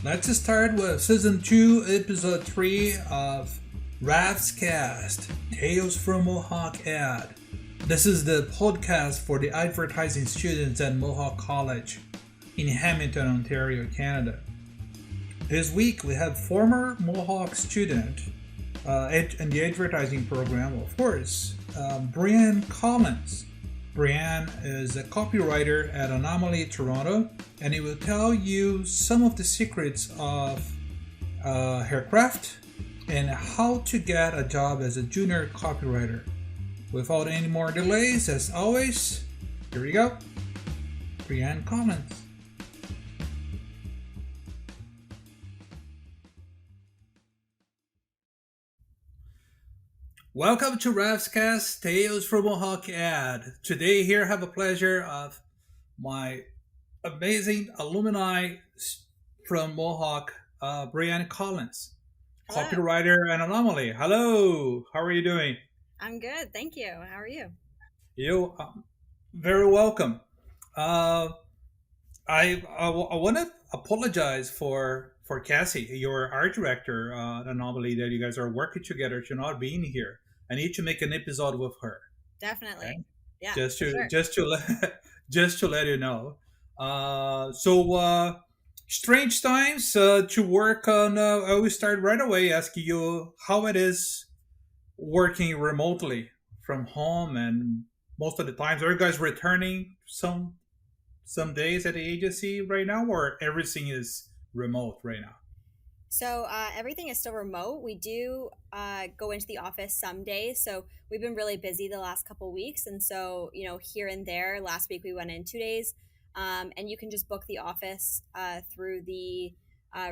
Let's start with Season 2, Episode 3 of Raf's Cast, Tales from MohawkAD. This is the podcast for the advertising students at Mohawk College in Hamilton, Ontario, Canada. This week we have former Mohawk student in the advertising program, of course, Brianne Collins. Brianne is a copywriter at Anomaly, Toronto, and he will tell you some of the secrets of her craft and how to get a job as a junior copywriter. Without any more delays, as always, here we go. Brianne Collins. Welcome to Raf's Cast, Tales from MohawkAD. Today here I have the pleasure of my amazing alumni from Mohawk, Brianne Collins, Hello. copywriter and Anomaly. Hello, how are you doing? I'm good. Thank you. How are you? You very welcome. Uh, I want to apologize for Cassie, your art director at Anomaly, that you guys are working together to not being here. I need to make an episode with her. Okay? Definitely. Yeah, just for to sure. just to let just to let you know. So strange times to work on. I will start right away asking you how it is working remotely from home, and most of the times, are you guys returning some days at the agency right now, or everything is remote right now? So everything is still remote. We do go into the office some days. So we've been really busy the last couple weeks, and so here and there. Last week we went in 2 days, and you can just book the office through the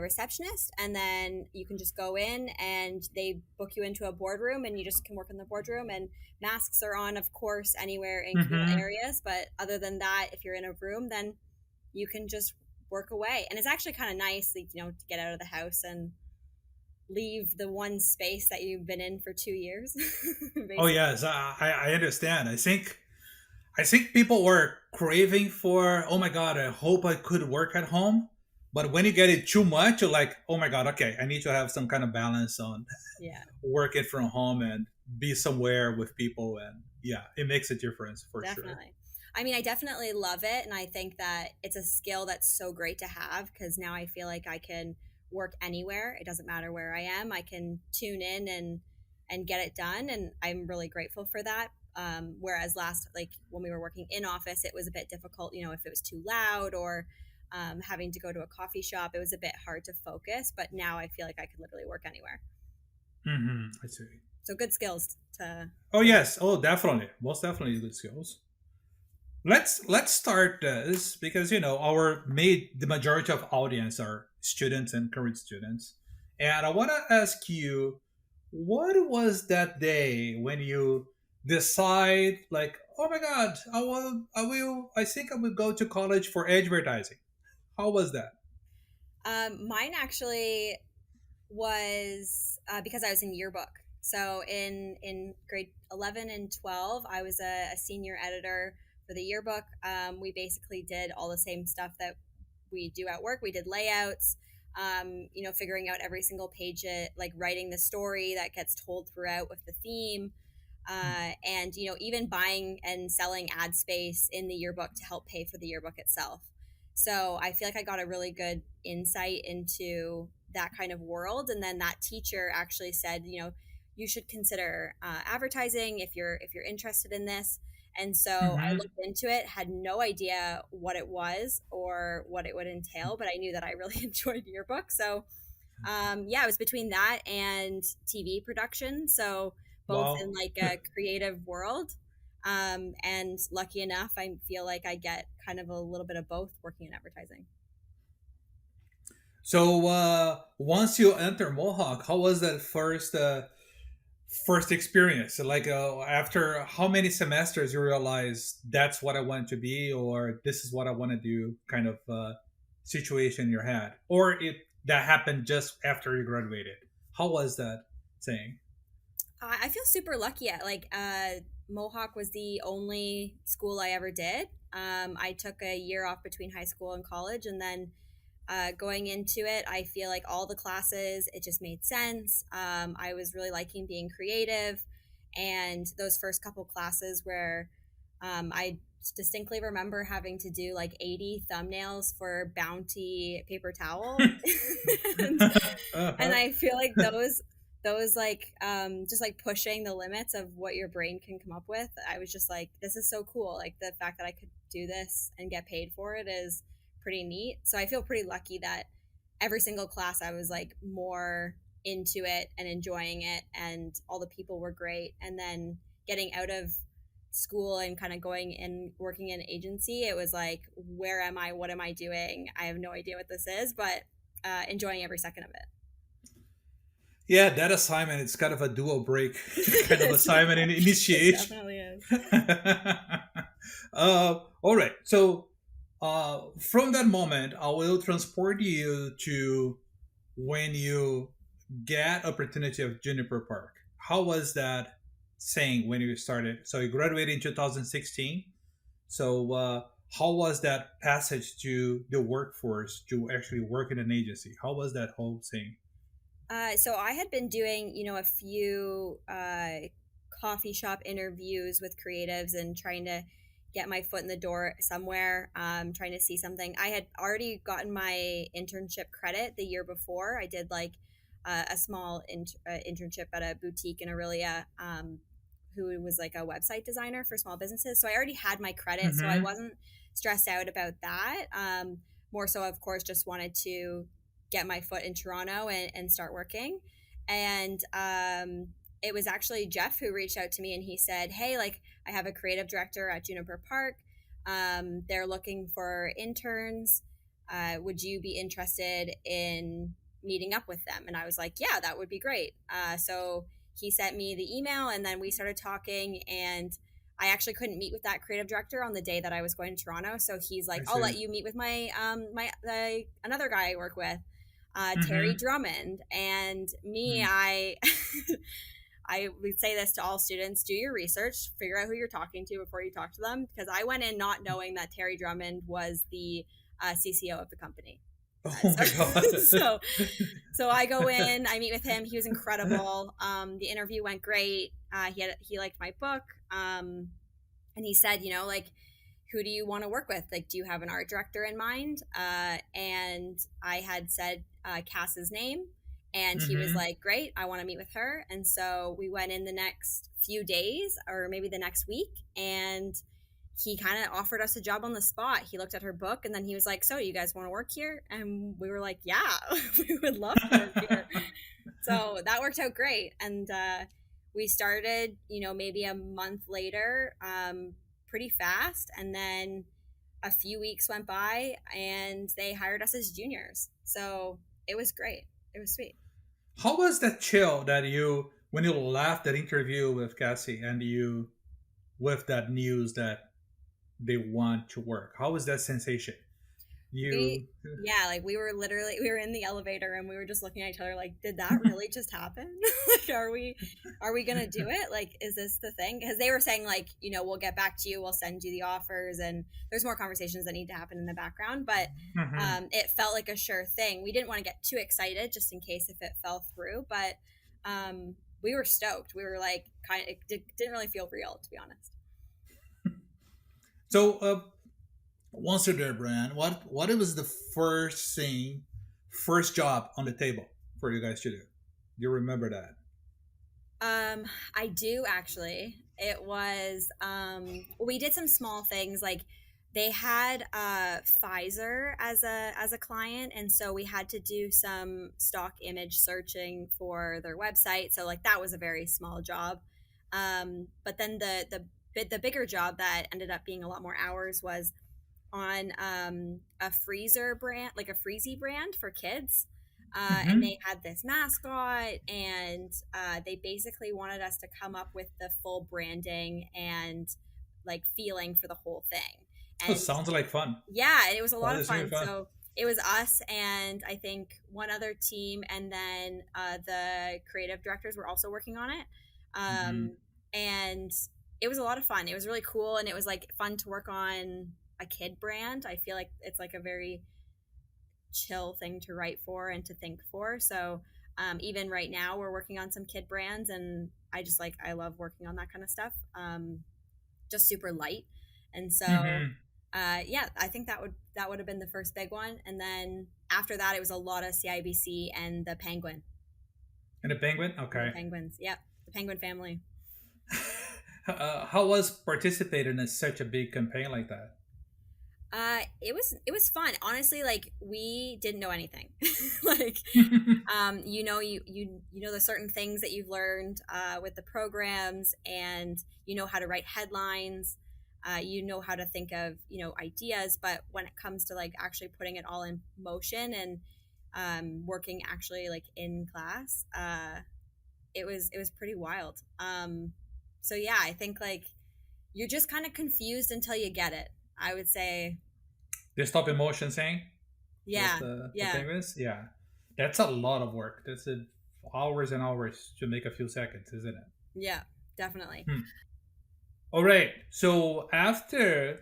receptionist, and then you can just go in and they book you into a boardroom, and you just can work in the boardroom. And masks are on, of course, anywhere in communal Mm-hmm. areas. But other than that, if you're in a room, then you can just work away. And it's actually kind of nice, like, to get out of the house and leave the one space that you've been in for 2 years, Oh basically. yes, I understand. I think people were craving for, oh my God, I hope I could work at home. But when you get it too much, you're like, oh my God, okay, I need to have some kind of balance on Yeah, working from home and be somewhere with people. And yeah, it makes a difference for sure. definitely. I mean, I definitely love it. And I think that it's a skill that's so great to have because now I feel like I can work anywhere. It doesn't matter where I am. I can tune in and get it done. And I'm really grateful for that. Whereas last, like when we were working in office, it was a bit difficult, if it was too loud or having to go to a coffee shop, it was a bit hard to focus. But now I feel like I could literally work anywhere. I see. So good skills Oh to yes, oh definitely, most definitely good skills. Let's start this because our the majority of audience are students and current students, and I want to ask you, what was that day when you decide, like, oh my God, I think I will go to college for advertising. How was that? mine actually was because I was in yearbook. So in grade 11 and 12, I was a senior editor for the yearbook. We basically did all the same stuff that we do at work. We did layouts, figuring out every single page, like writing the story that gets told throughout with the theme. And even buying and selling ad space in the yearbook to help pay for the yearbook itself. So I feel like I got a really good insight into that kind of world. And then that teacher actually said, you should consider advertising if you're interested in this. And so I Mm-hmm. looked into it, had no idea what it was or what it would entail, but I knew that I really enjoyed yearbook. So yeah, it was between that and TV production. So both in Wow. like a creative world. And lucky enough, I feel like I get kind of a little bit of both working in advertising. So once you enter Mohawk, how was that first experience? Like, after how many semesters you realize that's what I want to be, or this is what I want to do, kind of situation you had, or it that happened just after you graduated? How was that saying? I feel super lucky at like Mohawk was the only school I ever did. I took a year off between high school and college, and then Going into it, I feel like all the classes, it just made sense. I was really liking being creative. And those first couple classes where I distinctly remember having to do like 80 thumbnails for Bounty paper towel. and, and I feel like those like just like pushing the limits of what your brain can come up with. I was just like, this is so cool. Like the fact that I could do this and get paid for it is pretty neat. So I feel pretty lucky that every single class I was like more into it and enjoying it, and all the people were great. And then getting out of school and kind of going and working in an agency, it was like, where am I? What am I doing? I have no idea what this is, but enjoying every second of it. Yeah, that assignment, it's kind of a dual break kind of assignment in initiation. It definitely is. All right. So from that moment, I will transport you to when you get opportunity of Juniper Park. How was that saying when you started? So you graduated in 2016. So how was that passage to the workforce to actually work in an agency? How was that whole thing? So I had been doing, a few coffee shop interviews with creatives and trying to get my foot in the door somewhere, trying to see something. I had already gotten my internship credit the year before. I did like a small internship at a boutique in Aurelia, who was like a website designer for small businesses. So I already had my credit, so I Mm-hmm. wasn't stressed out about that. More so, of course, just wanted to get my foot in Toronto and start working. And it was actually Jeff who reached out to me, and he said, hey, like, I have a creative director at Juniper Park. They're looking for interns. Would you be interested in meeting up with them? And I was like, yeah, that would be great. So he sent me the email, and then we started talking. And I actually couldn't meet with that creative director on the day that I was going to Toronto. So he's like, I I'll see. let you meet with my another guy I work with, Terry Mm-hmm. Drummond. And me, I would say this to all students: do your research, figure out who you're talking to before you talk to them, because I went in not knowing that Terry Drummond was the CCO of the company. Oh my So, god. so so I go in, I meet with him. He was incredible. The interview went great. He liked my book, and he said, like, who do you want to work with? Like, do you have an art director in mind? And I had said Cass's name, and he was Mm-hmm. like, great, I want to meet with her. And so we went in the next few days, or maybe the next week, and he kind of offered us a job on the spot. He looked at her book, and then he was like, so you guys want to work here? And we were like, yeah, we would love to work here. So that worked out great. And we started, maybe a month later, pretty fast. And then a few weeks went by, and they hired us as juniors. So it was great. It was sweet. How was that chill that you when you left that interview with Cassie and you with that news that they want to work? How was that sensation? We You Yeah, like we were in the elevator, and we were just looking at each other like, did that really just happen? Like, are we gonna do it? Like, is this the thing? Because they were saying, like, we'll get back to you, we'll send you the offers, and there's more conversations that need to happen in the background. But Mhm. it felt like a sure thing. We didn't want to get too excited just in case if it fell through, but we were stoked. We were like, didn't really feel real, to be honest. So once you're there, Brian, what was the first thing, first job on the table for you guys to do? Do you remember that? I do actually. It was we did some small things, like they had Pfizer as a client, and so we had to do some stock image searching for their website. So like that was a very small job. But then the bigger job that ended up being a lot more hours was on a freezer brand, like a freezy brand for kids. And Mm-hmm. they had this mascot, and they basically wanted us to come up with the full branding and like feeling for the whole thing. Oh, And sounds like fun. yeah, it was a lot That of is really fun. fun. So it was us and I think one other team, and then the creative directors were also working on it. Mm-hmm. And it was a lot of fun. It was really cool, and it was like fun to work on a kid brand. I feel like it's like a very chill thing to write for and to think for. So even right now, we're working on some kid brands, and I love working on that kind of stuff. Just super light, and so Mm-hmm. yeah, I think that would have been the first big one, and then after that, it was a lot of CIBC and the Penguin. And the penguin? And the Okay. Penguins, yep, the Penguin family. How was participating in such a big campaign like that? It was fun. Honestly, like we didn't know anything. Like you know the certain things that you've learned with the programs, and you know how to write headlines. You know how to think of ideas, but when it comes to like actually putting it all in motion and working actually like in class, it was pretty wild. So yeah, I think like you're just kind of confused until you get it. I would say, The stop in motion thing with yeah, the yeah, penguins? Yeah. That's a lot of work. That's hours and hours to make a few seconds, isn't it? yeah, definitely. Hmm. All right. So after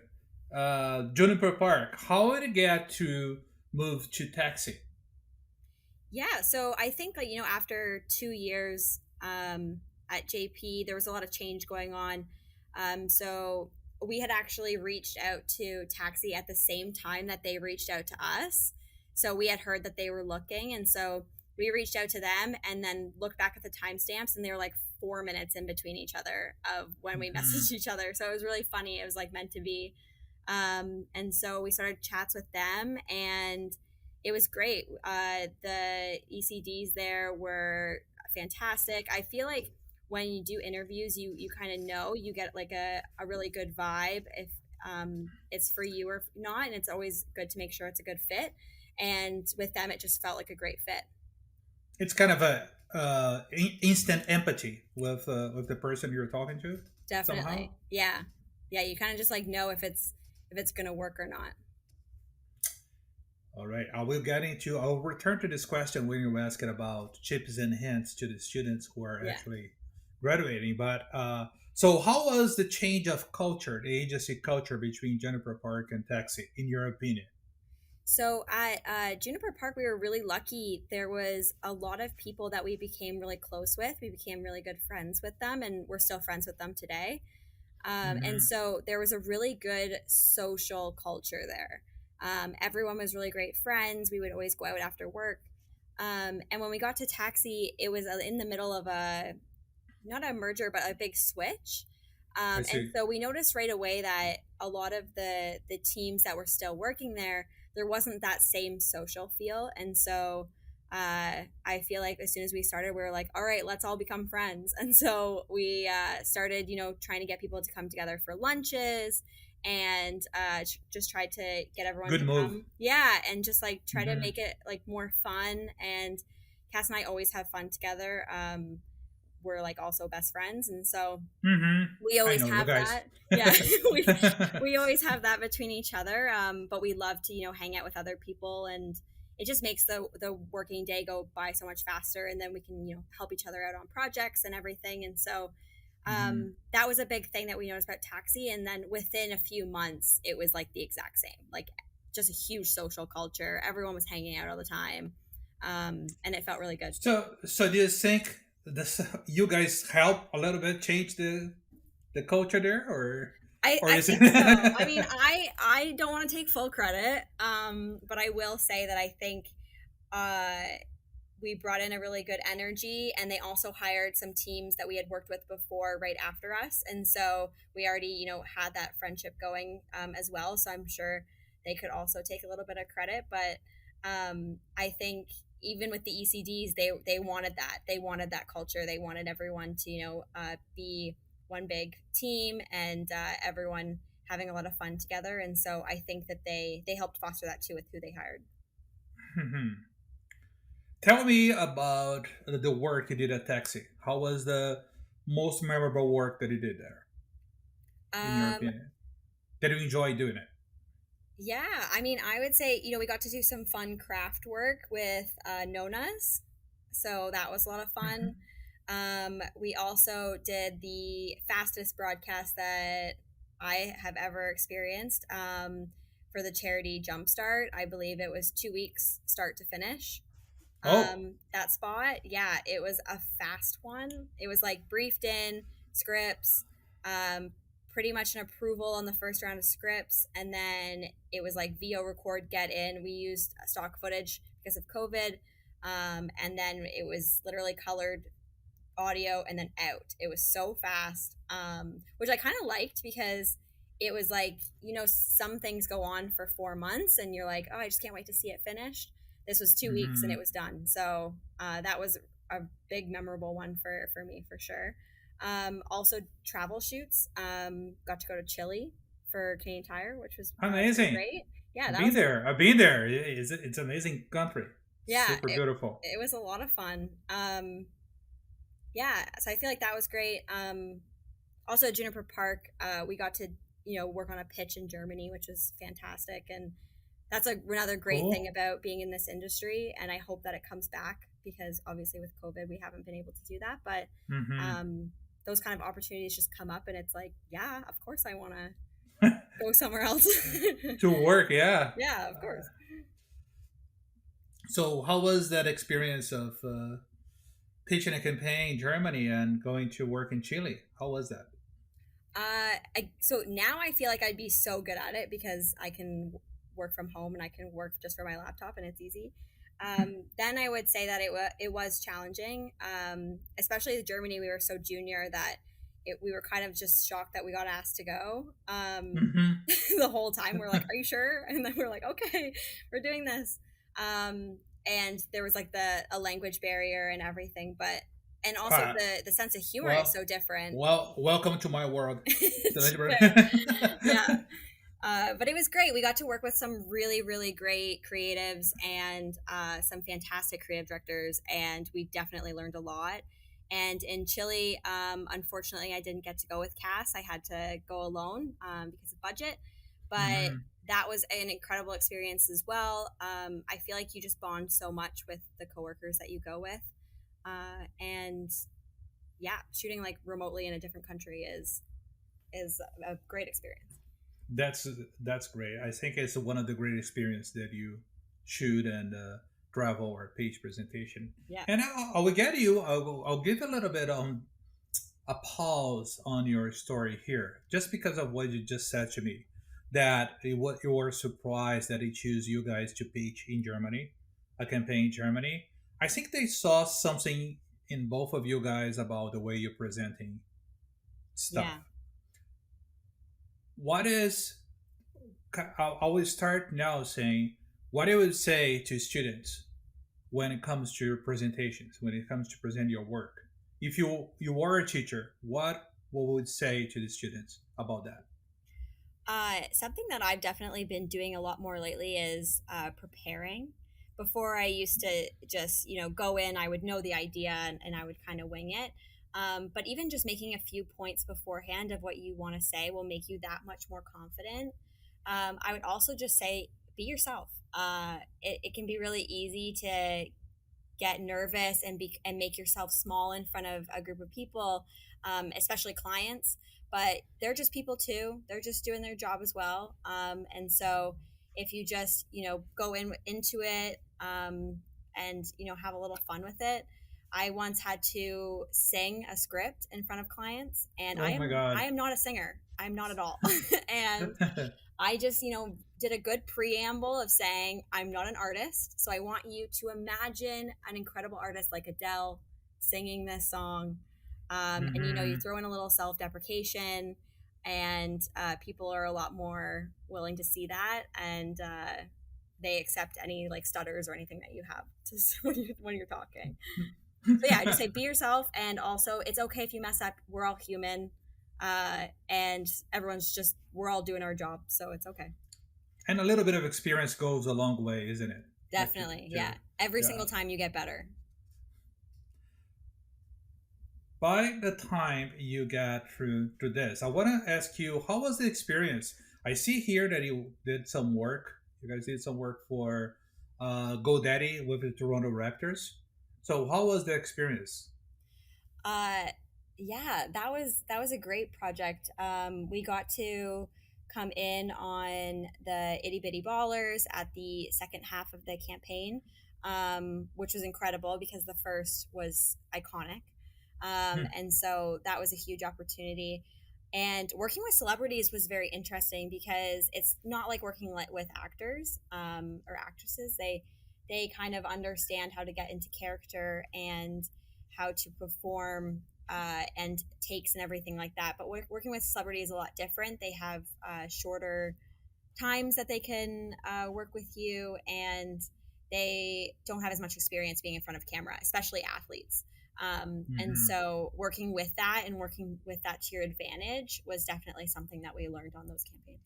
Juniper Park, how did it get to move to taxi? Yeah, so I think like after 2 years at JP, there was a lot of change going on. So we had actually reached out to Taxi at the same time that they reached out to us. So we had heard that they were looking, and so we reached out to them, and then looked back at the timestamps, and they were like 4 minutes in between each other of when we Hmm. messaged each other. So it was really funny. It was like meant to be. And so we started chats with them, and it was great. The ECDs there were fantastic. I feel like when you do interviews, you kind of know, you get like a really good vibe if it's for you or not. And it's always good to make sure it's a good fit. And with them, it just felt like a great fit. It's kind of a instant empathy with the person you're talking to Definitely. somehow. Yeah. Yeah. You kind of just like know if it's going to work or not. All right, I will get into. I'll return to this question when you were asking about tips and hints to the students who are Yeah. actually graduating. But so, how was the change of culture, the agency culture between Jennifer Park and Taxi, in your opinion? So at Juniper Park, we were really lucky. There was a lot of people that we became really close with. We became really good friends with them, and we're still friends with them today. And Hmm. so there was a really good social culture there. Everyone was really great friends. We would always go out after work. And when we got to Taxi, it was in the middle of a not a merger, but a big switch. I And see. so we noticed right away that a lot of the teams that were still working there wasn't that same social feel. And so I feel like as soon as we started, we were like, all right, let's all become friends. And so we started, trying to get people to come together for lunches, and just tried to get everyone Good to move. come. Yeah. And just like try to Hmm. make it like more fun. And Cass and I always have fun together. We're like also best friends, and so Hmm. we I always know you have guys. that. Yeah. We always have that between each other, but we love to hang out with other people, and it just makes the working day go by so much faster, and then we can help each other out on projects and everything. And so Hmm. that was a big thing that we noticed about Taxi, and then within a few months it was like the exact same, like just a huge social culture. Everyone was hanging out all the time, and it felt really good. So do you think this you guys help a little bit change the culture there, or I is think so. I mean, it? I don't want to take full credit, but I will say that I think uh, we brought in a really good energy, and they also hired some teams that we had worked with before right after us, and so we already had that friendship going as well. So I'm sure they could also take a little bit of credit, but I think even with the ECDs, they wanted that. They wanted that culture. They wanted everyone to be one big team, and everyone having a lot of fun together. And so I think that they helped foster that too with who they hired. Tell me about the work you did at Taxi. How was the most memorable work that you did there, in your Um, opinion? Did you enjoy doing it? Yeah, I mean, I would say, we got to do some fun craft work with Nonas. So that was a lot of fun. Hmm. We also did the fastest broadcast that I have ever experienced. for the charity Jumpstart. I believe it was 2 weeks start to finish. Oh. That spot, yeah, it was a fast one. It was like briefed in scripts, um, pretty much an approval on the first round of scripts, and then it was like VO record, get in. We used stock footage because of COVID, and then it was literally colored audio and then out. It was so fast, which I kind of liked because it was like, some things go on for 4 months and you're like, oh, I just can't wait to see it finished. This was 2 weeks and it was done. So that was a big memorable one for me for sure. Also travel shoots. Got to go to Chile for Canadian Tire, which was Amazing. great. Yeah, I've been there. It's an amazing country. Yeah, super beautiful. It was a lot of fun. Yeah, so I feel like that was great. Also at Juniper Park, we got to work on a pitch in Germany, which was fantastic, and that's another great thing about being in this industry. And I hope that it comes back because obviously with COVID we haven't been able to do that. But those kind of opportunities just come up, and it's like, yeah, of course I want to go somewhere else to work. Yeah. Yeah, of course. So how was that experience of pitching a campaign in Germany and going to work in Chile? How was that? So now I feel like I'd be so good at it because I can work from home and I can work just from my laptop and it's easy. Then I would say that it was challenging, especially in Germany. We were so junior that we were kind of just shocked that we got asked to go. The whole time we're like, are you sure? And then we're like, okay, we're doing this. And there was like a language barrier and everything, and also the sense of humor is so different. Well, welcome to my world. Yeah. But it was great. We got to work with some really, really great creatives and some fantastic creative directors, and we definitely learned a lot. And in Chile, unfortunately, I didn't get to go with Cass. I had to go alone because of budget. But that was an incredible experience as well. I feel like you just bond so much with the coworkers that you go with. And yeah, shooting like remotely in a different country is a great experience. That's great. I think it's one of the great experiences that you shoot and travel or page presentation. Yeah. And I will get you. I'll give a little bit on a pause on your story here, just because of what you just said to me. That you were surprised that they choose you guys to pitch in Germany, a campaign in Germany. I think they saw something in both of you guys about the way you're presenting stuff. Yeah. I will start now saying, what I would say to students when it comes to your presentations, when it comes to present your work. If you were a teacher, what would say to the students about that? Something that I've definitely been doing a lot more lately is preparing. Before I used to just, go in, I would know the idea and I would kind of wing it. But even just making a few points beforehand of what you want to say will make you that much more confident. I would also just say, be yourself. It can be really easy to get nervous and make yourself small in front of a group of people, especially clients. But they're just people too. They're just doing their job as well. And so if you just, go into it and, have a little fun with it. I once had to sing a script in front of clients, and I am not a singer. I'm not at all. And I just, did a good preamble of saying, I'm not an artist. So I want you to imagine an incredible artist like Adele singing this song. And, you throw in a little self-deprecation, and people are a lot more willing to see that. And they accept any like stutters or anything that you have when you're talking. So yeah, I just say be yourself, and also it's okay if you mess up. We're all human, and we're all doing our job, so it's okay. And a little bit of experience goes a long way, isn't it? Definitely, yeah. Every single time you get better. By the time you get through this, I want to ask you, how was the experience? I see here that you did some work. You guys did some work for GoDaddy with the Toronto Raptors. So how was the experience? Yeah, that was a great project. We got to come in on the Itty Bitty Ballers at the second half of the campaign, which was incredible because the first was iconic. And so that was a huge opportunity. And working with celebrities was very interesting because it's not like working with actors or actresses. They kind of understand how to get into character and how to perform and takes and everything like that. But working with celebrities is a lot different. They have shorter times that they can work with you, and they don't have as much experience being in front of camera, especially athletes. And so working with that and working with that to your advantage was definitely something that we learned on those campaigns.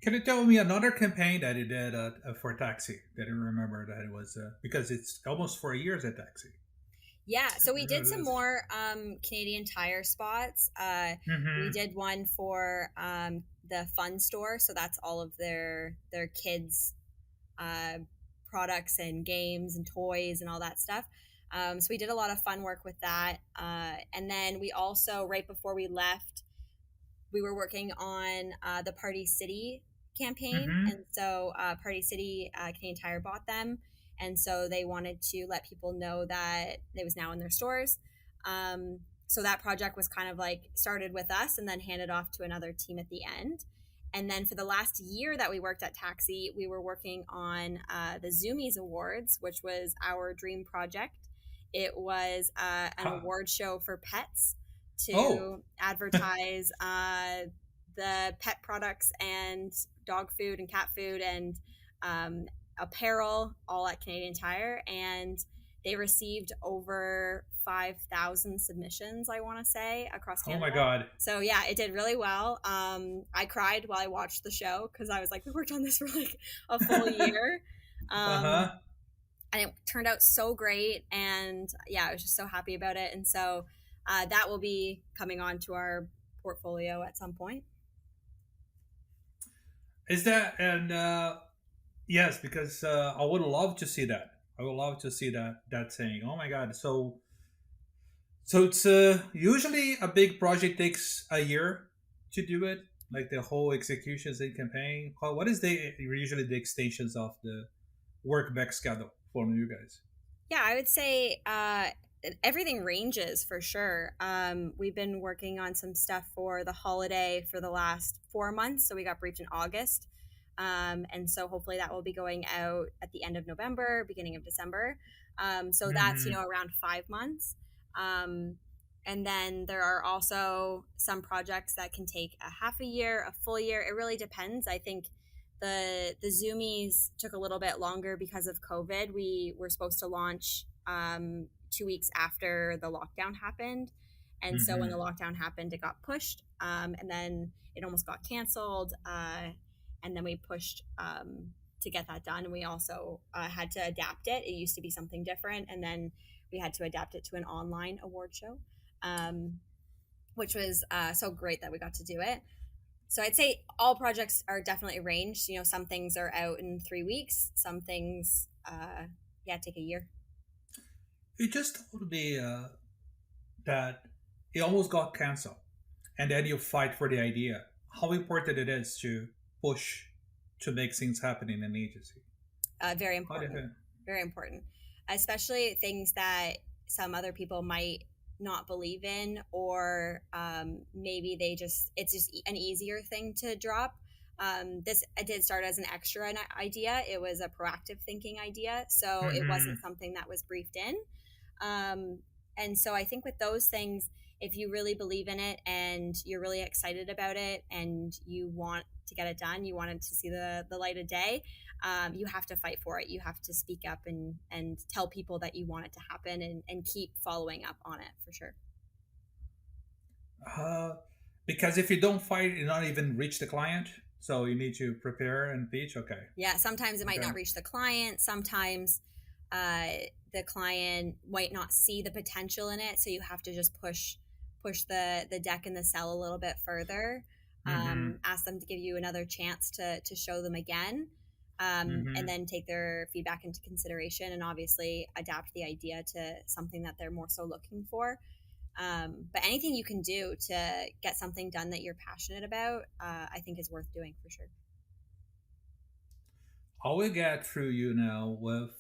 Can you tell me another campaign that you did for Taxi that you remember that it was because it's almost 4 years at Taxi? Yeah, so we did some more Canadian Tire spots. We did one for the Fun Store, so that's all of their kids' products and games and toys and all that stuff. So we did a lot of fun work with that. And then we also, right before we left, we were working on the Party City campaign. And so Party City, Canadian Tire bought them. And so they wanted to let people know that it was now in their stores. So that project was kind of like started with us and then handed off to another team at the end. And then for the last year that we worked at Taxi, we were working on the Zoomies Awards, which was our dream project. It was an award show for pets to advertise the pet products and dog food and cat food and apparel, all at Canadian Tire. And they received over 5,000 submissions, I want to say, across Canada. Oh my God. So yeah, it did really well. I cried while I watched the show because I was like, we worked on this for like a full year. And it turned out so great. And yeah, I was just so happy about it. And so that will be coming on to our portfolio at some point. Is that, and yes, because I would love to see that. I would love to see that saying, oh my God. So it's usually a big project takes a year to do it, like the whole executions and campaign. What is usually the extensions of the work back schedule for you guys? Yeah, I would say everything ranges for sure. We've been working on some stuff for the holiday for the last 4 months. So we got briefed in August. And so hopefully that will be going out at the end of November, beginning of December. So that's, around 5 months. And then there are also some projects that can take a half a year, a full year. It really depends. I think the Zoomies took a little bit longer because of COVID. We were supposed to launch 2 weeks after the lockdown happened. And so when the lockdown happened, it got pushed. And then it almost got canceled. And then we pushed to get that done. And we also had to adapt it. It used to be something different. And then we had to adapt it to an online award show, which was so great that we got to do it. So I'd say all projects are definitely arranged. Some things are out in 3 weeks. Some things, take a year. You just told me that it almost got canceled, and then you fight for the idea. How important it is to push to make things happen in an agency? Very important. Very important. Especially things that some other people might not believe in, or maybe it's just an easier thing to drop. This did start as an extra idea. It was a proactive thinking idea. So it wasn't something that was briefed in. And so I think with those things, if you really believe in it and you're really excited about it and you want to get it done, you want it to see the light of day, you have to fight for it. You have to speak up and tell people that you want it to happen and keep following up on it for sure. Because if you don't fight, you not even reach the client. So you need to prepare and pitch. Okay. Yeah. Sometimes it might not reach the client. Sometimes the client might not see the potential in it. So you have to just push the deck and the sell a little bit further. Ask them to give you another chance to show them again, and then take their feedback into consideration and obviously adapt the idea to something that they're more so looking for. But anything you can do to get something done that you're passionate about, I think is worth doing for sure. How we get through now with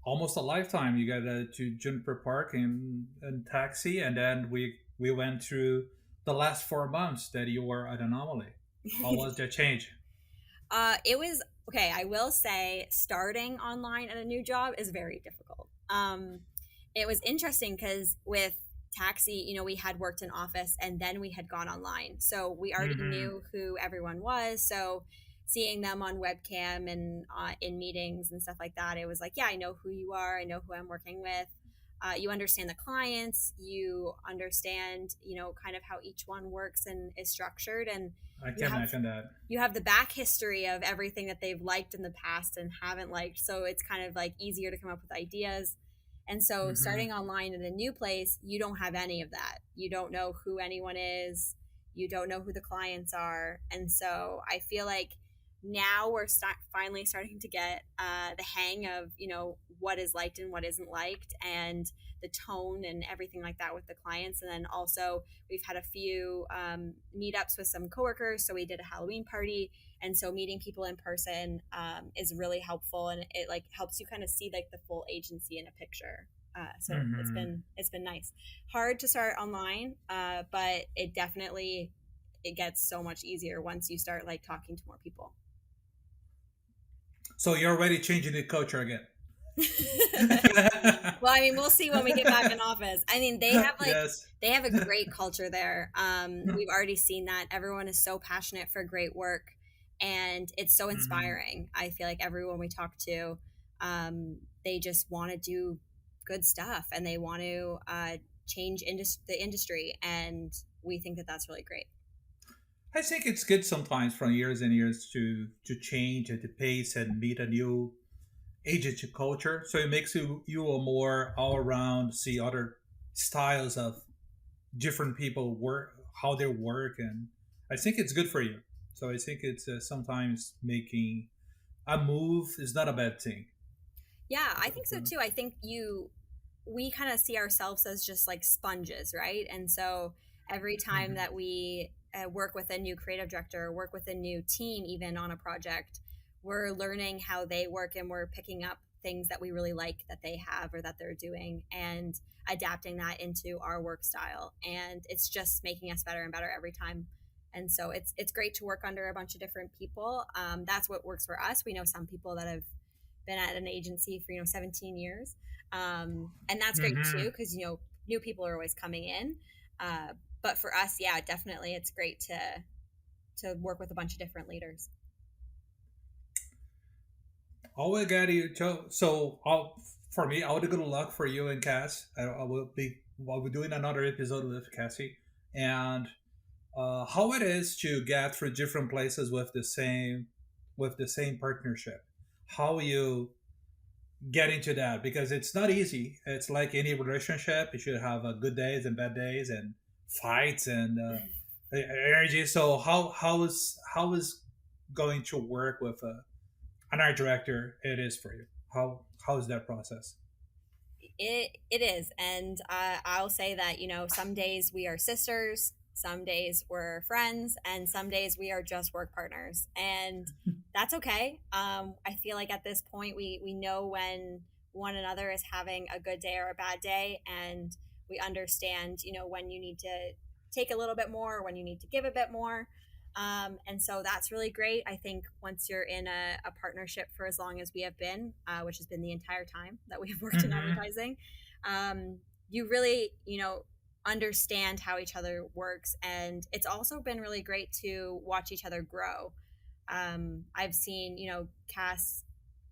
almost a lifetime. You got to Juniper Park in taxi, and then we went through the last 4 months that you were at Anomaly. How was that change? It was okay. I will say starting online at a new job is very difficult. It was interesting because with taxi, we had worked in office and then we had gone online, so we already Mm-hmm. knew who everyone was. So seeing them on webcam and in meetings and stuff like that, it was like, yeah, I know who you are, I know who I'm working with. You understand the clients, you understand, kind of how each one works and is structured, and I you can have imagine that. you have the back history of everything that they've liked in the past and haven't liked, so it's kind of like easier to come up with ideas. And so Mm-hmm. starting online in a new place, you don't have any of that. You don't know who anyone is, you don't know who the clients are. And so I feel like now we're finally starting to get the hang of what is liked and what isn't liked, and the tone and everything like that with the clients. And then also we've had a few meetups with some coworkers, so we did a Halloween party, and so meeting people in person is really helpful, and it like helps you kind of see like the full agency in a picture. So it's Mm-hmm. been it's been nice. Hard to start online, but it gets so much easier once you start like talking to more people. So you're already changing the culture again. Well, I mean, we'll see when we get back in office. I mean, Yes. they have a great culture there. We've already seen that everyone is so passionate for great work, and it's so Mm-hmm. inspiring. I feel like everyone we talk to, they just want to do good stuff, and they want to change the industry, and we think that that's really great. I think it's good sometimes from years and years to change at the pace and meet a new agency culture. So it makes you a more all around see other styles of different people work, how they work, and I think it's good for you. So I think it's sometimes making a move is not a bad thing. Yeah, I think so too. I think we kind of see ourselves as just like sponges, right? And so every time Mm-hmm. that we work with a new creative director, work with a new team, even on a project, we're learning how they work, and we're picking up things that we really like that they have or that they're doing, and adapting that into our work style. And it's just making us better and better every time. And so it's great to work under a bunch of different people. That's what works for us. We know some people that have been at an agency for 17 years, and that's great Mm-hmm. too because new people are always coming in. But for us, yeah, definitely, it's great to work with a bunch of different leaders. Oh, I got you. So for me, I would good luck for you and Cass. I'll be doing another episode with Cassie, and how it is to get through different places with the same partnership. How you get into that because it's not easy. It's like any relationship. You should have good days and bad days and fights and energy. So how is going to work with an art director? It is for you. How is that process? It is, and I'll say that some days we are sisters, some days we're friends, and some days we are just work partners, and that's okay. I feel like at this point we know when one another is having a good day or a bad day, and we understand when you need to take a little bit more, or when you need to give a bit more. And so that's really great. I think once you're in a partnership for as long as we have been, which has been the entire time that we have worked in Mm-hmm. advertising, you really, understand how each other works. And it's also been really great to watch each other grow. I've seen, Cass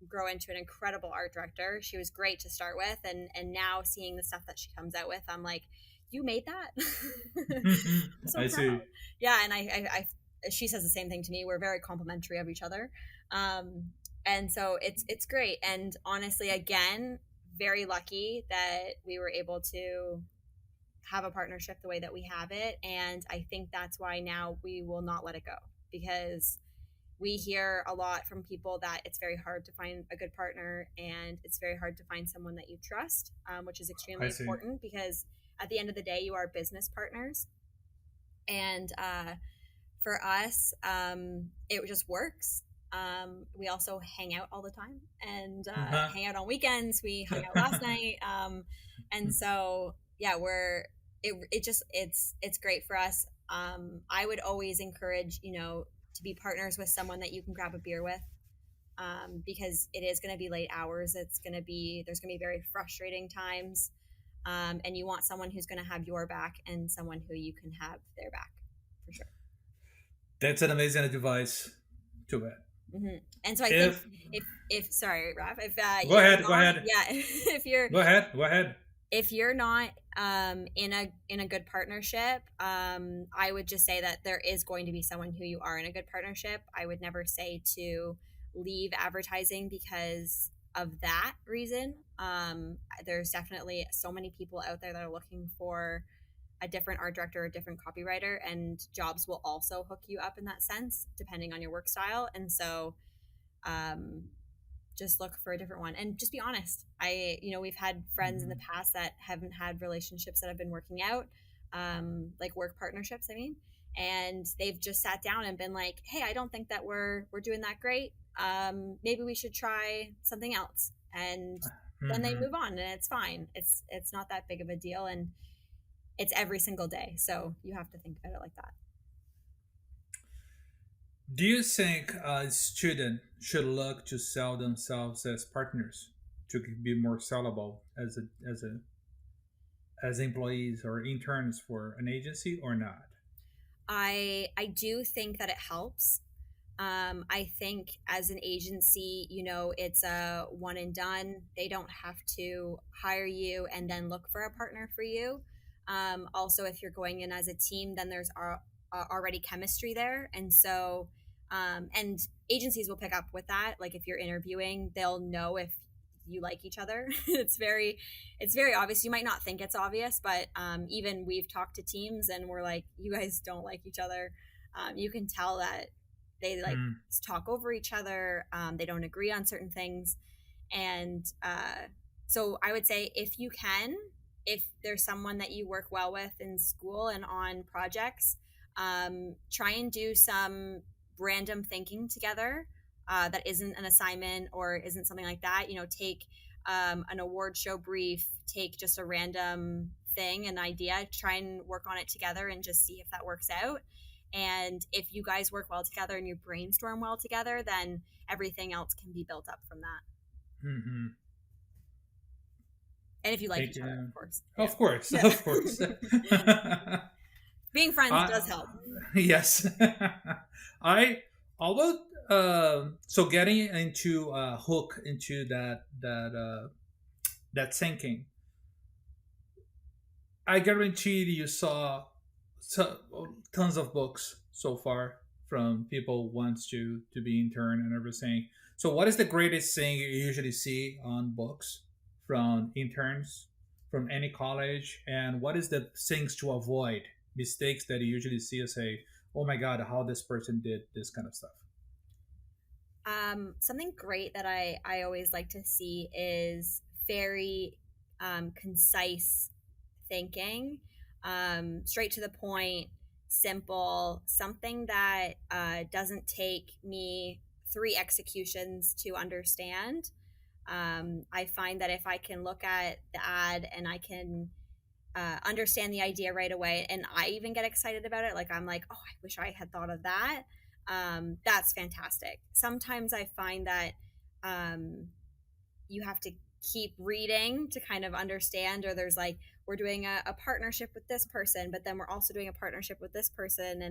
grow into an incredible art director. She was great to start with. And now seeing the stuff that she comes out with, I'm like, you made that? I'm so I proud. see. Yeah. And she says the same thing to me. We're very complimentary of each other. Um, and so it's great. And honestly, again, very lucky that we were able to have a partnership the way that we have it. And I think that's why now we will not let it go, because we hear a lot from people that it's very hard to find a good partner, and it's very hard to find someone that you trust, which is I extremely see. important because at the end of the day, you are business partners. And for us, it just works. We also hang out all the time and hang out on weekends. We hung out last night. And so, yeah, it's great for us. I would always encourage, to be partners with someone that you can grab a beer with. Because it is going to be late hours. There's going to be very frustrating times. And you want someone who's going to have your back and someone who you can have their back, for sure. That's an amazing advice to it. Mm-hmm. And so I think if sorry, Raph, if go ahead. Yeah, if you're go ahead. If you're not in a good partnership, I would just say that there is going to be someone who you are in a good partnership. I would never say to leave advertising because of that reason. There's definitely so many people out there that are looking for a different art director, a different copywriter, and jobs will also hook you up in that sense, depending on your work style. And so, just look for a different one and just be honest. We've had friends in the past that haven't had relationships that have been working out, like work partnerships, and they've just sat down and been like, hey, I don't think that we're doing that great. Maybe we should try something else. And then they move on and it's fine. It's not that big of a deal. And it's every single day. So you have to think about it like that. Do you think a student should look to sell themselves as partners to be more sellable as employees or interns for an agency or not? I do think that it helps. I think as an agency, it's a one and done. They don't have to hire you and then look for a partner for you. Also, if you're going in as a team, then there's already chemistry there. And so, and agencies will pick up with that. Like if you're interviewing, they'll know if you like each other. It's very obvious. You might not think it's obvious, but even we've talked to teams and we're like, you guys don't like each other. You can tell that they talk over each other. They don't agree on certain things. And so I would say if there's someone that you work well with in school and on projects, try and do some random thinking together that isn't an assignment or isn't something like that. Take an award show brief, take just a random thing, an idea, try and work on it together and just see if that works out. And if you guys work well together and you brainstorm well together, then everything else can be built up from that. Mm-hmm. And if you like each other, of course. Of course, yeah. Of course. Being friends does help. Yes. Although so getting into hook into that thinking, I guarantee you saw tons of books so far from people who wants to be intern and everything. So what is the greatest thing you usually see on books from interns from any college, and what is the things to avoid, mistakes that you usually see and say, oh my god, how this person did this kind of stuff? Something great that I always like to see is very concise thinking, straight to the point, simple, something that doesn't take me 3 executions to understand. I find that if I can look at the ad and I can understand the idea right away, and I even get excited about it, like I'm like, oh, I wish I had thought of that. That's fantastic. Sometimes I find that you have to keep reading to kind of understand, or there's like, we're doing a partnership with this person, but then we're also doing a partnership with this person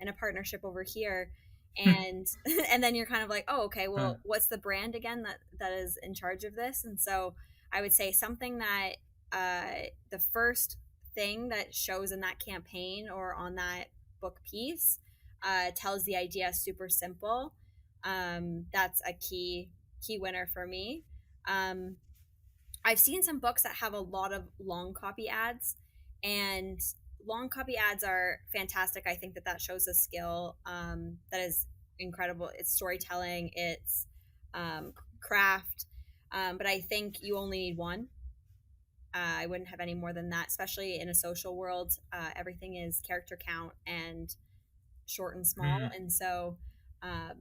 and a partnership over here. And and then you're kind of like, oh, okay, well, what's the brand again that is in charge of this? And so I would say something that the first thing that shows in that campaign or on that book piece tells the idea super simple. That's a key winner for me. I've seen some books that have a lot of long copy ads, and long copy ads are fantastic. I think that shows a skill that is incredible. It's storytelling, it's craft, but I think you only need one. I wouldn't have any more than that, especially in a social world. Everything is character count and short and small. Mm-hmm. And so I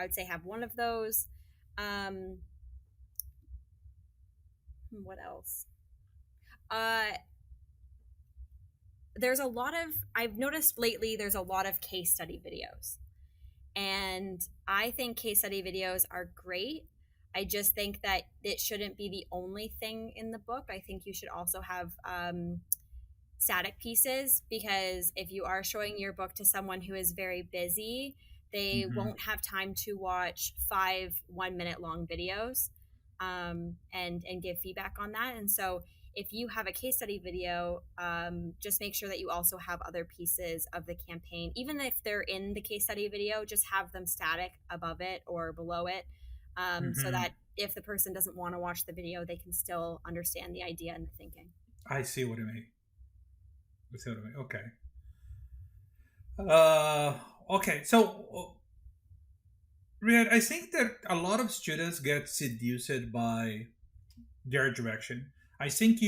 would say have one of those. Um, what else? Uh, I've noticed lately there's a lot of case study videos. And I think case study videos are great. I just think that it shouldn't be the only thing in the book. I think you should also have static pieces, because if you are showing your book to someone who is very busy, they Mm-hmm. won't have time to watch 5 1 minute long videos, and give feedback on that. And so if you have a case study video, just make sure that you also have other pieces of the campaign, even if they're in the case study video, just have them static above it or below it, so Mm-hmm. that if the person doesn't want to watch the video, they can still understand the idea and the thinking. I see what you mean. I see what you mean. Okay. Okay. So, Riyad, I think that a lot of students get seduced by their direction. I think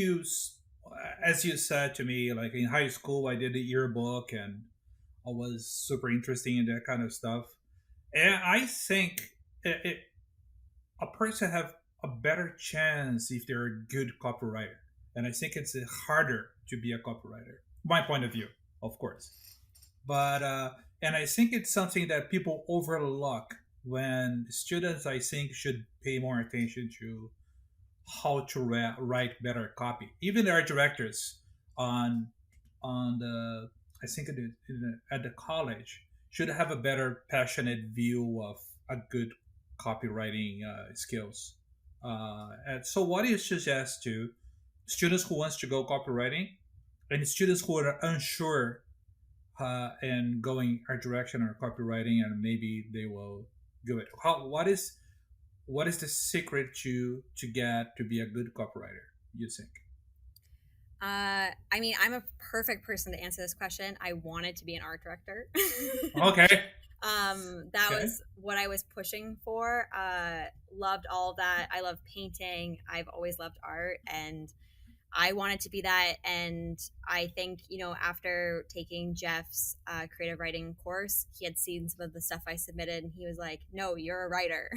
as you said to me, like in high school, I did the yearbook and I was super interested in that kind of stuff. And I think a person have a better chance if they're a good copywriter. And I think it's harder to be a copywriter. My point of view, of course. But and I think it's something that people overlook when students, I think, should pay more attention to how to write better copy. Even our directors on the, I think at the college, should have a better passionate view of a good copywriting skills. And so, what do you suggest to students who wants to go copywriting and students who are unsure and going our direction or copywriting, and maybe they will do it? What is the secret to get to be a good copywriter, you think? I mean, I'm a perfect person to answer this question. I wanted to be an art director. Okay. That Okay. was what I was pushing for. Loved all of that. I love painting. I've always loved art, and I wanted to be that. And I think, after taking Jeff's creative writing course, he had seen some of the stuff I submitted, and he was like, "No, you're a writer.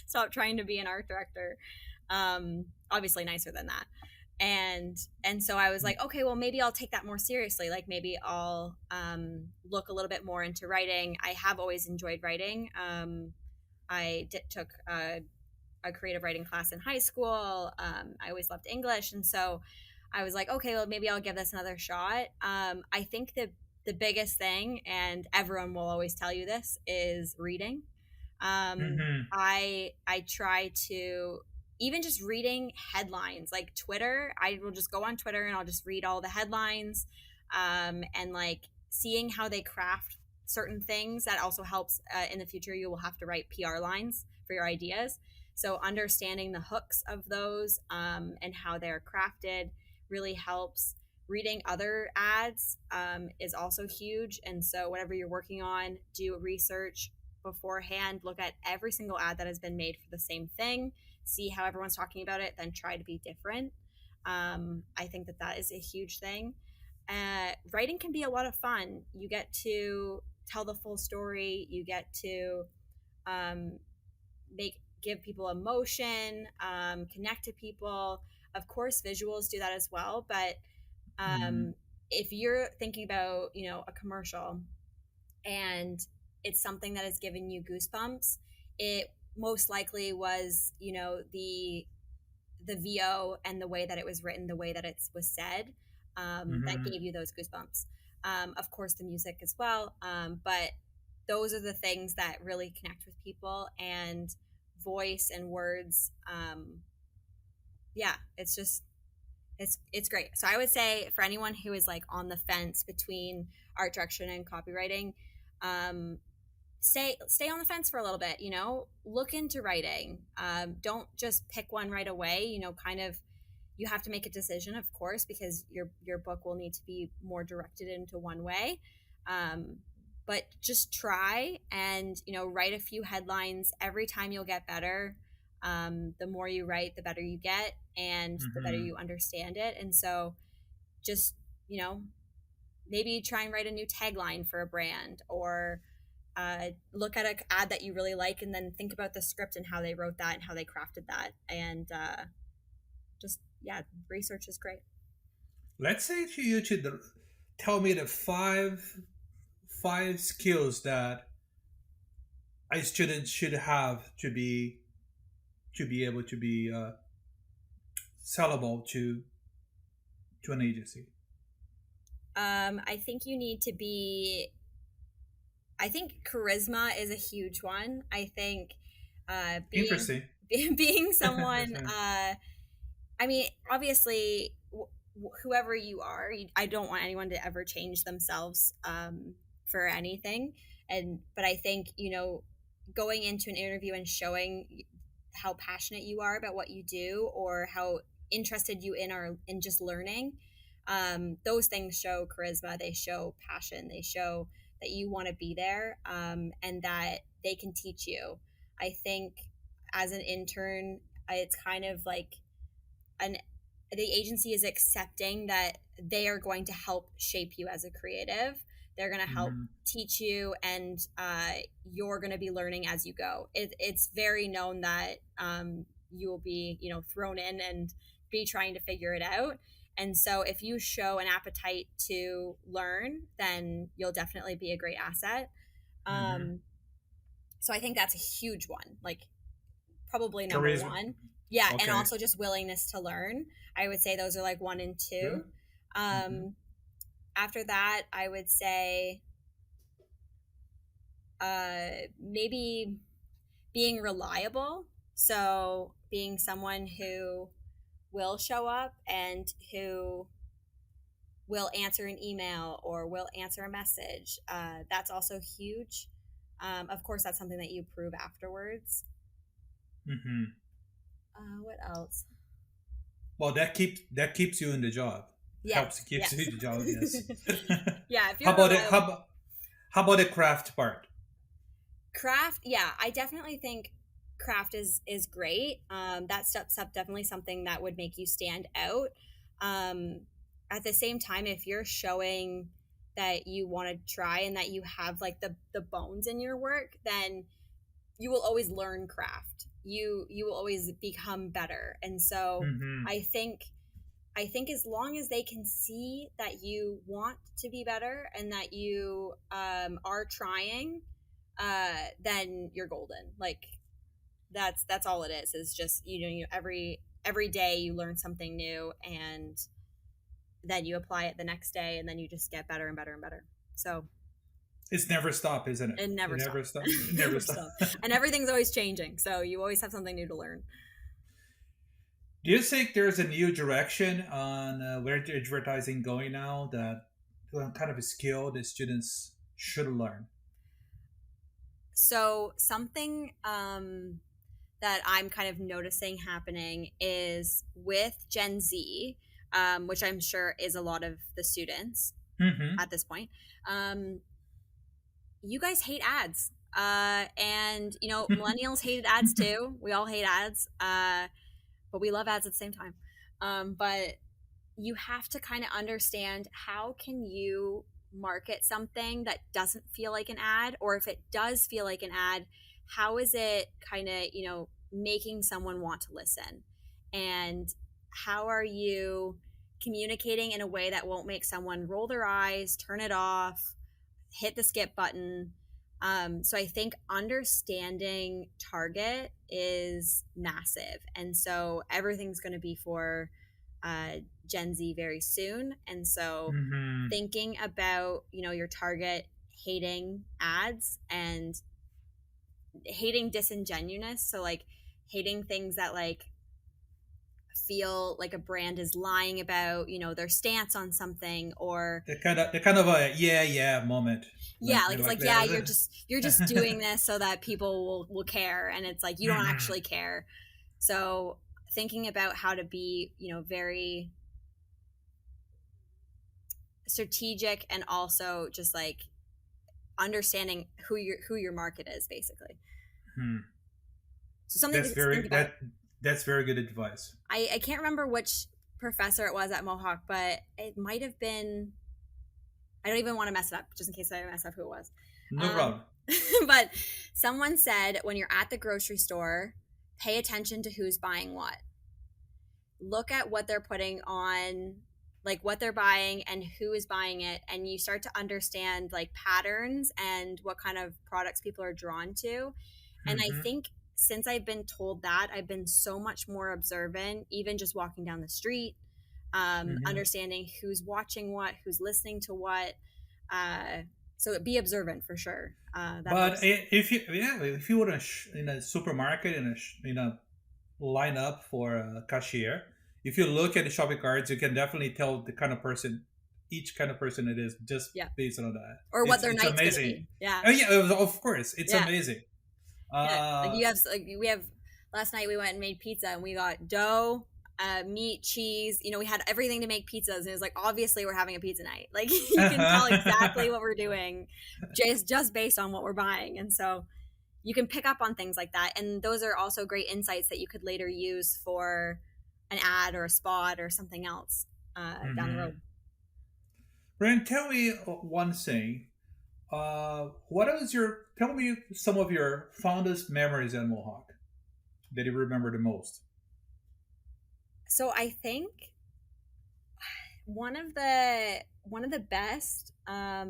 Stop trying to be an art director." Obviously, nicer than that. And so I was like, okay, well, maybe I'll take that more seriously. Like, maybe I'll look a little bit more into writing. I have always enjoyed writing. Took a creative writing class in high school. I always loved English, and so I was like, okay, well, maybe I'll give this another shot. I think the biggest thing, and everyone will always tell you this, is reading. Mm-hmm. I try to, even just reading headlines, like Twitter. I will just go on Twitter and I'll just read all the headlines, and like seeing how they craft certain things. That also helps. In the future, you will have to write PR lines for your ideas. So understanding the hooks of those, and how they're crafted really helps. Reading other ads is also huge. And so whatever you're working on, do research beforehand. Look at every single ad that has been made for the same thing. See how everyone's talking about it, then try to be different. I think that is a huge thing. Writing can be a lot of fun. You get to tell the full story. You get to um, give people emotion, connect to people. Of course, visuals do that as well. But Mm-hmm. um, if you're thinking about, a commercial, and it's something that has given you goosebumps, it most likely was, the VO and the way that it was written, the way that it was said, that Mm-hmm. gave you those goosebumps. Of course, the music as well, but those are the things that really connect with people, and voice and words. Yeah, it's just it's great. So I would say, for anyone who is like on the fence between art direction and copywriting, um, stay on the fence for a little bit. Look into writing. Don't just pick one right away. Kind of, you have to make a decision, of course, because your book will need to be more directed into one way. um, but just try and, write a few headlines every time. You'll get better. The more you write, the better you get, and the better you understand it. And so just, maybe try and write a new tagline for a brand, or look at an ad that you really like and then think about the script and how they wrote that and how they crafted that. And research is great. Let's say to you to tell me the five skills that a student should have to be able to be sellable to an agency. I think you need to be. I think charisma is a huge one. I think Interesting. being someone. I mean, obviously, whoever you are, I don't want anyone to ever change themselves for anything. But I think, going into an interview and showing how passionate you are about what you do, or how interested you are in just learning, those things show charisma. They show passion. They show that you want to be there, and that they can teach you. I think as an intern, it's kind of like the agency is accepting that they are going to help shape you as a creative. They're going to help teach you, and you're going to be learning as you go. It's very known that you will be, thrown in and be trying to figure it out. And so if you show an appetite to learn, then you'll definitely be a great asset. So I think that's a huge one, like probably number Charisma. one. Yeah. Okay. And also just willingness to learn. I would say those are like 1 and 2. Yeah. After that, I would say maybe being reliable. So being someone who will show up and who will answer an email or will answer a message. That's also huge. Of course, that's something that you prove afterwards. What else? Well, that keeps you in the job. Yes. Keeps you in the job. Yes. Yeah. If you're how about the craft part? Craft, yeah, I definitely think craft is great. That's definitely something that would make you stand out. At the same time, if you're showing that you want to try and that you have like the bones in your work, then you will always learn craft. You will always become better. And so I think as long as they can see that you want to be better and that you are trying, then you're golden. Like that's all it is just, every day you learn something new, and then you apply it the next day, and then you just get better and better and better. So it's never stop, isn't it? It never stops. It never stops. And everything's always changing, so you always have something new to learn. Do you think there's a new direction on where advertising going now, that kind of a skill that students should learn? So something that I'm kind of noticing happening is with Gen Z, which I'm sure is a lot of the students at this point. You guys hate ads. And, millennials hated ads too. We all hate ads. But we love ads at the same time. But you have to kind of understand, how can you market something that doesn't feel like an ad, or if it does feel like an ad, how is it kind of, making someone want to listen? And how are you communicating in a way that won't make someone roll their eyes, turn it off, hit the skip button? So I think understanding target is massive. And so everything's going to be for Gen Z very soon. And so thinking about, your target hating ads and hating disingenuousness. So like hating things that like feel like a brand is lying about, their stance on something, or the kind of a yeah moment. Yeah, like it's like yeah, you're just doing this so that people will care, and it's like you don't actually care. So thinking about how to be, very strategic, and also just like understanding who your market is, basically. So something That's to think very about. that's very good advice. I can't remember which professor it was at Mohawk, but it might have been, I don't even want to mess it up, just in case I mess up who it was. No Um, problem. but someone said when you're at the grocery store, pay attention to who's buying what. Look at what they're putting on, like what they're buying and who is buying it, and you start to understand like patterns and what kind of products people are drawn to. And I Mm-hmm. think since I've been told that, I've been so much more observant, even just walking down the street, Mm-hmm. understanding who's watching what, who's listening to what. Uh, so be observant for sure. That But helps. if you were in a supermarket in a line up for a cashier, if you look at the shopping carts, you can definitely tell the kind of person, each kind of person it is, just Yeah. based on that. Or what their It's night's going to amazing. be. Yeah. Oh yeah, of course, it's Yeah. amazing. Yeah. Like Uh, you have, like we have, last night we went and made pizza and we got dough, meat, cheese. We had everything to make pizzas, and it was like obviously we're having a pizza night. Like you can tell exactly what we're doing, just based on what we're buying, and so you can pick up on things like that. And those are also great insights that you could later use for an ad or a spot or something else down the mhm. road. Brian, tell me one thing. Tell me some of your fondest memories at Mohawk that you remember the most. So I think one of the best, I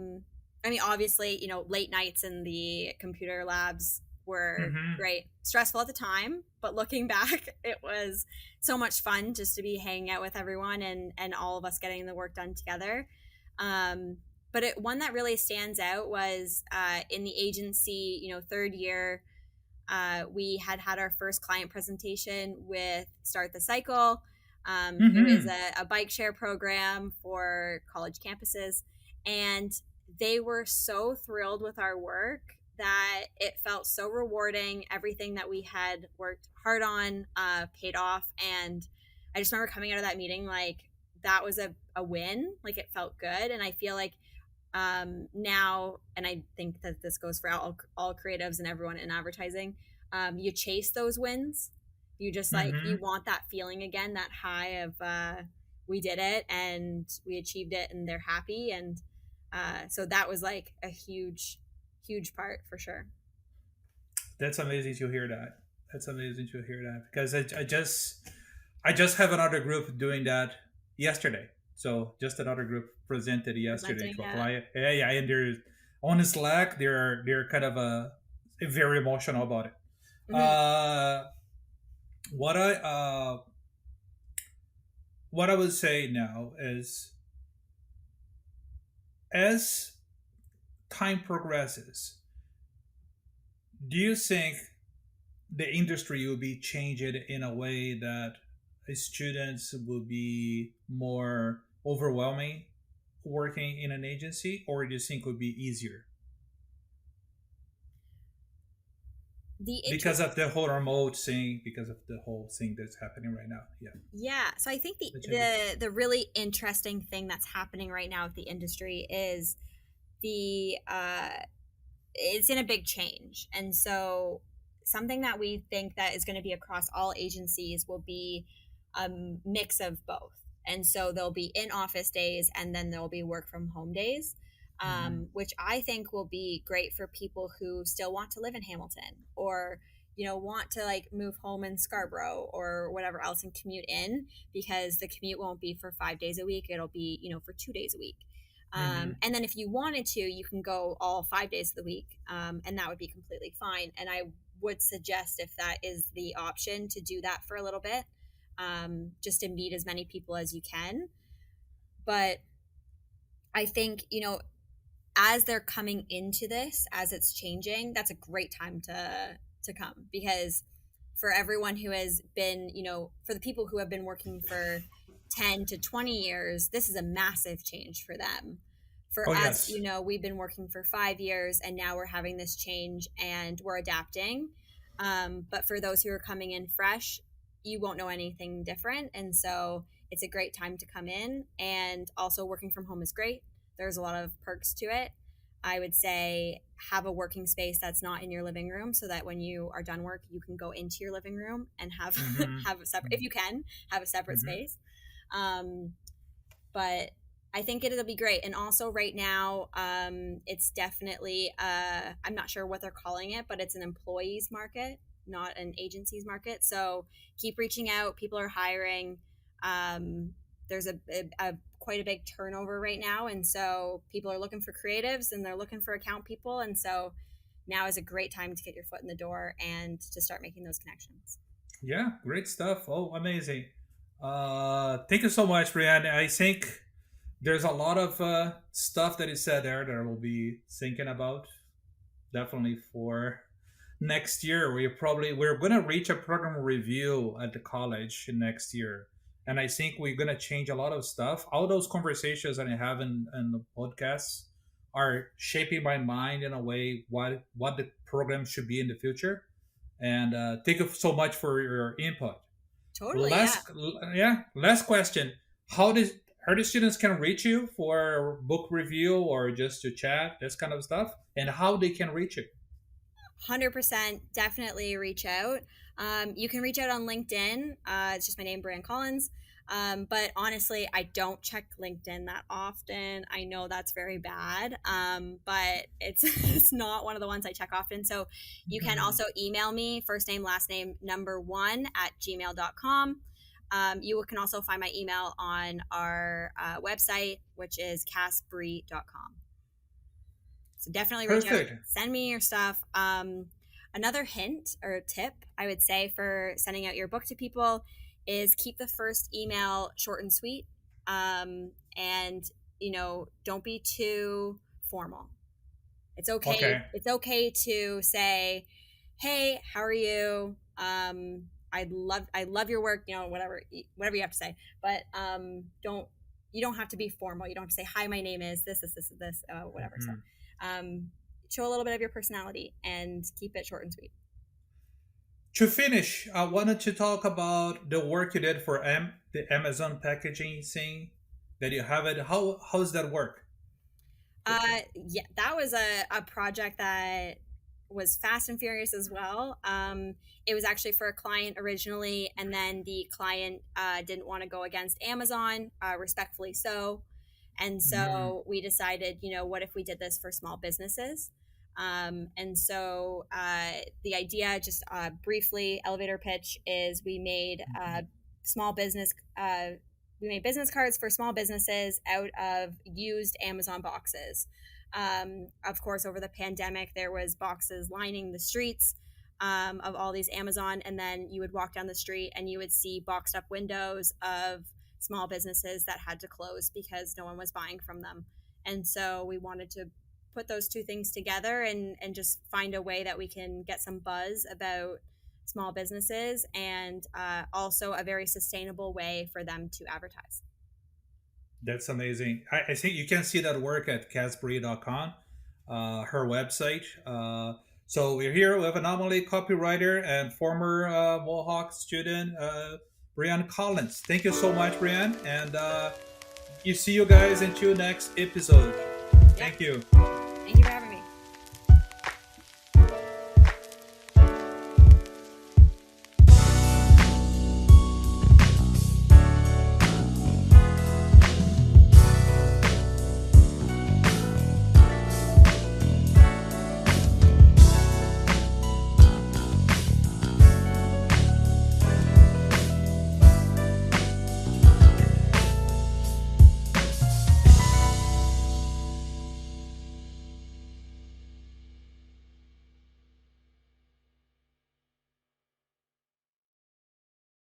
mean, obviously, late nights in the computer labs were Mm-hmm. great, stressful at the time, but looking back it was so much fun just to be hanging out with everyone and all of us getting the work done together. um, but one that really stands out was in the agency, third year. We had our first client presentation with Start the Cycle. It was Mm-hmm. a bike share program for college campuses, and they were so thrilled with our work that it felt so rewarding. Everything that we had worked hard on paid off, and I just remember coming out of that meeting like that was a win. Like it felt good, and I feel like now, and I think that this goes for all creatives and everyone in advertising, you chase those wins. You just like Mm-hmm. you want that feeling again, that high of we did it and we achieved it and they're happy. And so that was like a huge part for sure. That's amazing to hear that. That's amazing to hear that because I just have another group doing that yesterday. So just another group presented yesterday Presenting, to a yeah. client. Yeah, yeah, and they're on Slack. They're kind of very emotional about it. Hmm. Uh, what I what I would say now is as time progresses, do you think the industry will be changed in a way that students will be more overwhelming working in an agency, or do you think would be easier The because interest of the whole remote thing, because of the whole thing that's happening right now? Yeah, Yeah, so I think the the changes. the really interesting thing that's happening right now with the industry is the it's in a big change. And so something that we think that is going to be across all agencies will be a mix of both. And so there'll be in office days and then there'll be work from home days, Mm-hmm. which I think will be great for people who still want to live in Hamilton, or want to like move home in Scarborough or whatever else and commute in, because the commute won't be for 5 days a week. It'll be for 2 days a week. Mm-hmm. And then if you wanted to, you can go all 5 days of the week, and that would be completely fine. And I would suggest, if that is the option, to do that for a little bit, just to meet as many people as you can. But I think, as they're coming into this, as it's changing, that's a great time to come, because for everyone who has been, for the people who have been working for 10 to 20 years, this is a massive change for them. For Oh us, yes. we've been working for 5 years and now we're having this change and we're adapting. But for those who are coming in fresh, you won't know anything different. And so it's a great time to come in. And also, working from home is great. There's a lot of perks to it. I would say have a working space that's not in your living room, so that when you are done work, you can go into your living room and have Mm-hmm. have a separate, if you can, have a separate Mm-hmm. space. But I think it'll be great. And also right now, it's definitely I'm not sure what they're calling it, but it's an employees market, not an agencies market. So keep reaching out. People are hiring. There's a quite a big turnover right now, and so people are looking for creatives and they're looking for account people, and so now is a great time to get your foot in the door and to start making those connections. Yeah, great stuff. Oh, amazing. Thank you so much, Brianne. I think there's a lot of stuff that is said there that I will be thinking about definitely for next year. We're gonna reach a program review at the college next year, and I think we're gonna change a lot of stuff. All those conversations that I have in the podcasts are shaping my mind in a way what the program should be in the future. And thank you so much for your input. Totally, yeah. Last question. How the students can reach you for book review or just to chat, this kind of stuff, and how they can reach you? 100% definitely reach out. You can reach out on LinkedIn. It's just my name, Brianne Collins. But honestly, I don't check LinkedIn that often. I know that's very bad, but it's it's not one of the ones I check often. So you can Mhm. also email me, first name, last name, number one at gmail.com. You can also find my email on our website, which is casbri.com. So definitely reach out, Perfect. send me your stuff. Another hint or tip I would say for sending out your book to people is keep the first email short and sweet. And don't be too formal. It's okay. Okay. It's okay to say, "Hey, how are you? I love your work." Whatever you have to say, but don't you don't have to be formal. You don't have to say, "Hi, my name is this, whatever." So, Mhm. um, show a little bit of your personality and keep it short and sweet. To finish, I wanted to talk about the work you did for the Amazon packaging thing that you have it. How's that work? Yeah, that was a project that was fast and furious as well. It was actually for a client originally, and then the client didn't want to go against Amazon, respectfully so. And Mm, so we decided, what if we did this for small businesses? And so the idea, just briefly, elevator pitch, is small business. We made business cards for small businesses out of used Amazon boxes. Of course, over the pandemic, there was boxes lining the streets of all these Amazon, and then you would walk down the street and you would see boxed up windows of small businesses that had to close because no one was buying from them. And so we wanted to put those two things together and just find a way that we can get some buzz about small businesses and also a very sustainable way for them to advertise. that's amazing. I think you can see that work at casbury.com, her website. So we're here with Anomaly copywriter and former Mohawk student, Brianne Collins. Thank you so much, Brianne. And you see you guys into next episode. Yeah. Thank you. Thank you for having me.